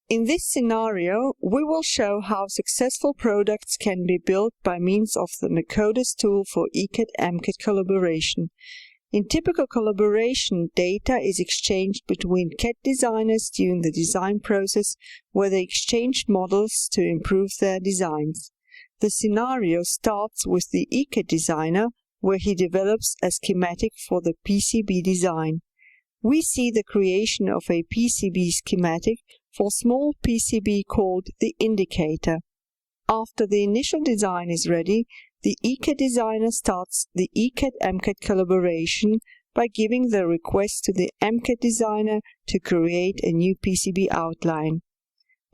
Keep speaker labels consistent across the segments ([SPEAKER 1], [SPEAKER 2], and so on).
[SPEAKER 1] In this scenario, we will show how successful products can be built by means of the Mecodes tool for ECAD-MCAD collaboration. In typical collaboration, data is exchanged between CAD designers during the design process, where they exchange models to improve their designs. The scenario starts with the ECAD designer, where he develops a schematic for the PCB design. We see the creation of a PCB schematic for small PCB called the indicator. After the initial design is ready, the ECAD designer starts the ECAD-MCAD collaboration by giving the request to the MCAD designer to create a new PCB outline.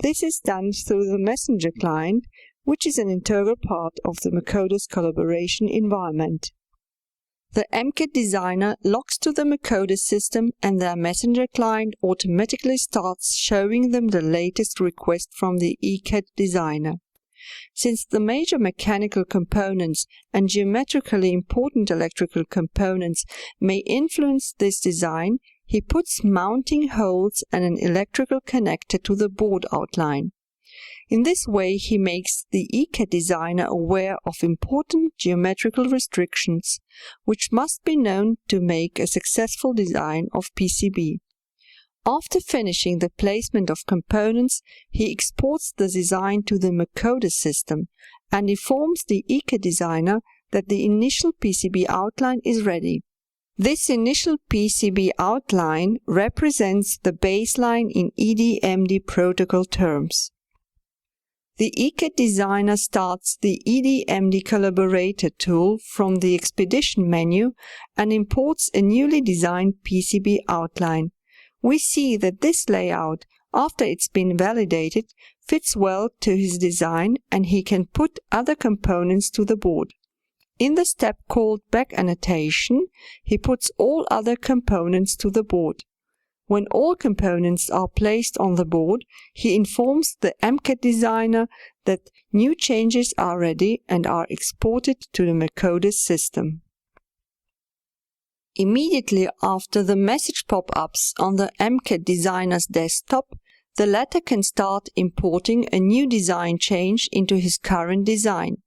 [SPEAKER 1] This is done through the messenger client, which is an integral part of the Mecodes collaboration environment. The MCAD designer logs to the Mecodes system, and their messenger client automatically starts showing them the latest request from the ECAD designer. Since the major mechanical components and geometrically important electrical components may influence this design, he puts mounting holes and an electrical connector to the board outline. In this way, he makes the ECAD designer aware of important geometrical restrictions, which must be known to make a successful design of PCB. After finishing the placement of components, he exports the design to the Mecodes system and informs the ECAD designer that the initial PCB outline is ready. This initial PCB outline represents the baseline in Edmd protocol terms. The ECAD designer starts the Edmd Collaborator tool from the Expedition menu and imports a newly designed PCB outline. We see that this layout, after it's been validated, fits well to his design, and he can put other components to the board. In the step called back annotation, he puts all other components to the board. When all components are placed on the board, he informs the MCAD designer that new changes are ready and are exported to the Mecodes system. Immediately after the message pop-ups on the MCAD designer's desktop, the latter can start importing a new design change into his current design.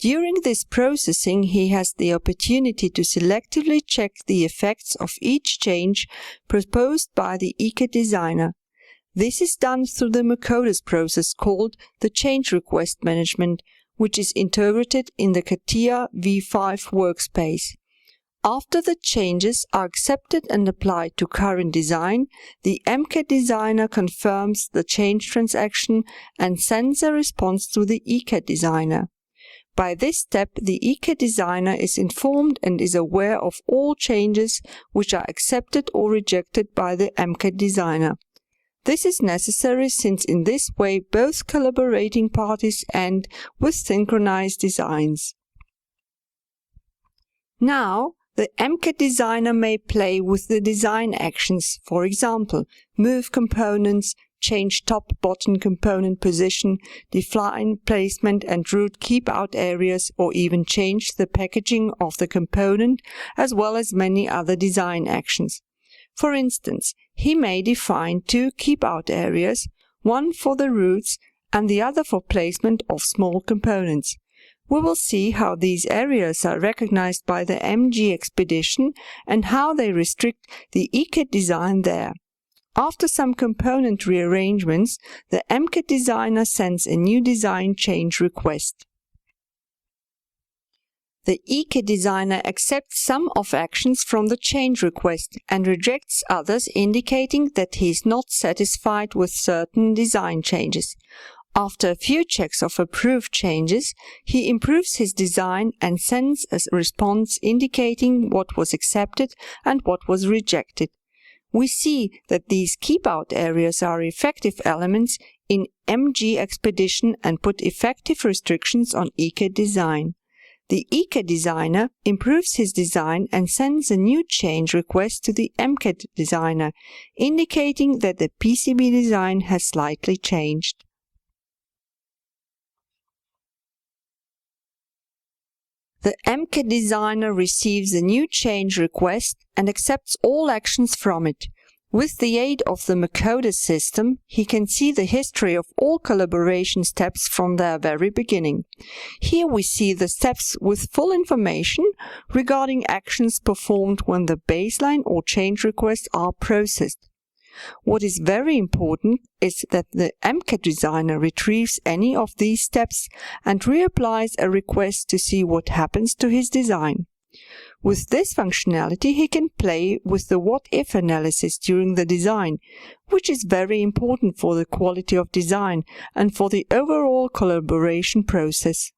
[SPEAKER 1] During this processing, he has the opportunity to selectively check the effects of each change proposed by the ECAD designer. This is done through the Mecodes process called the Change Request Management, which is integrated in the CATIA V5 workspace. After the changes are accepted and applied to current design, the MCAD designer confirms the change transaction and sends a response to the ECAD designer. By this step, the ECAD designer is informed and is aware of all changes which are accepted or rejected by the MCAD designer. This is necessary since in this way both collaborating parties end with synchronized designs. Now, the MCAD designer may play with the design actions, for example, move components, change top-bottom component position, define placement and route keep-out areas, or even change the packaging of the component, as well as many other design actions. For instance, he may define two keep-out areas, one for the routes and the other for placement of small components. We will see how these areas are recognized by the MG Expedition and how they restrict the ECAD design there. After some component rearrangements, the MCAD designer sends a new design change request. The ECAD designer accepts some of actions from the change request and rejects others, indicating that he is not satisfied with certain design changes. After a few checks of approved changes, he improves his design and sends a response indicating what was accepted and what was rejected. We see that these keep-out areas are effective elements in MG Expedition and put effective restrictions on ECAD design. The ECAD designer improves his design and sends a new change request to the MCAD designer, indicating that the PCB design has slightly changed. The MCAD designer receives a new change request and accepts all actions from it. With the aid of the Mecodes system, he can see the history of all collaboration steps from their very beginning. Here we see the steps with full information regarding actions performed when the baseline or change requests are processed. What is very important is that the MCAD designer retrieves any of these steps and reapplies a request to see what happens to his design. With this functionality, he can play with the what-if analysis during the design, which is very important for the quality of design and for the overall collaboration process.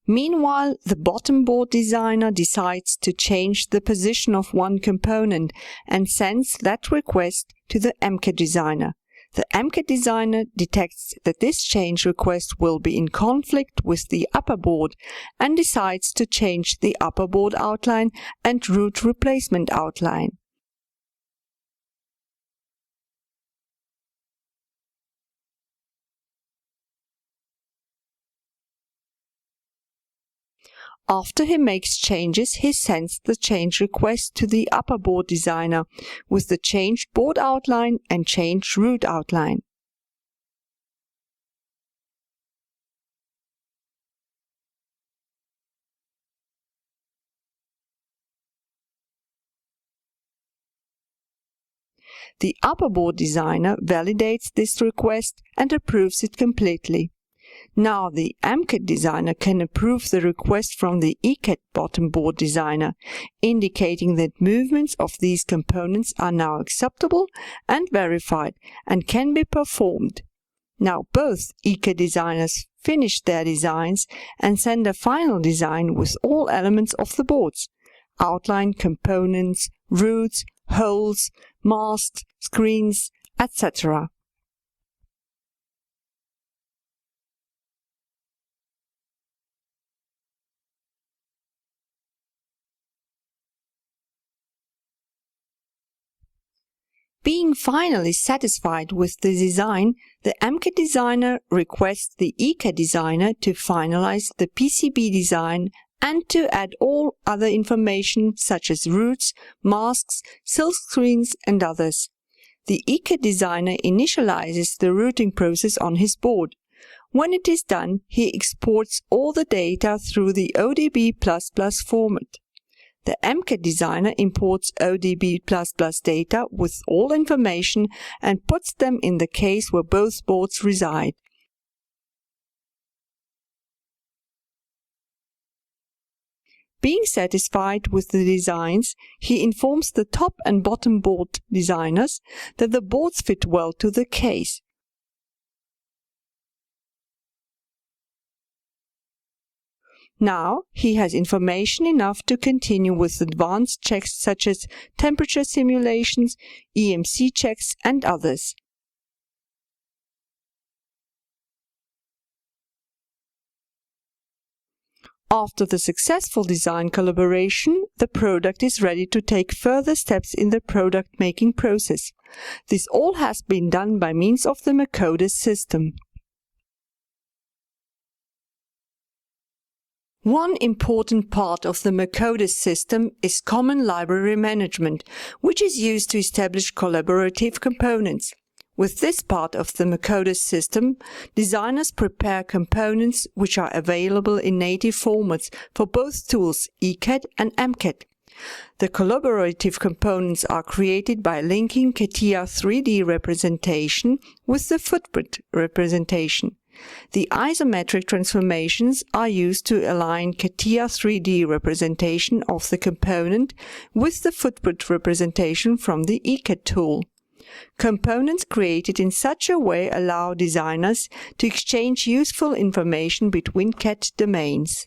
[SPEAKER 1] Meanwhile, the bottom board designer decides to change the position of one component and sends that request to the MCAD designer. The MCAD designer detects that this change request will be in conflict with the upper board and decides to change the upper board outline and root replacement outline. After he makes changes, he sends the change request to the upper board designer with the changed board outline and changed root outline. The upper board designer validates this request and approves it completely. Now the MCAD designer can approve the request from the ECAD bottom board designer, indicating that movements of these components are now acceptable and verified and can be performed. Now both ECAD designers finish their designs and send a final design with all elements of the boards: outline, components, roots, holes, masks, screens, etc. Being finally satisfied with the design, the MCAD designer requests the ECAD designer to finalize the PCB design and to add all other information such as roots, masks, silk screens and others. The ECAD designer initializes the routing process on his board. When it is done, he exports all the data through the ODB++ format. The MCAD designer imports ODB++ data with all information and puts them in the case where both boards reside. Being satisfied with the designs, he informs the top and bottom board designers that the boards fit well to the case. Now he has information enough to continue with advanced checks such as temperature simulations, EMC checks and others. After the successful design collaboration, the product is ready to take further steps in the product making process. This all has been done by means of the Mecodes system. One important part of the Mecodes system is common library management, which is used to establish collaborative components. With this part of the Mecodes system, designers prepare components which are available in native formats for both tools, ECAD and MCAD. The collaborative components are created by linking CATIA 3D representation with the footprint representation. The isometric transformations are used to align CATIA 3D representation of the component with the footprint representation from the ECAD tool. Components created in such a way allow designers to exchange useful information between CAD domains.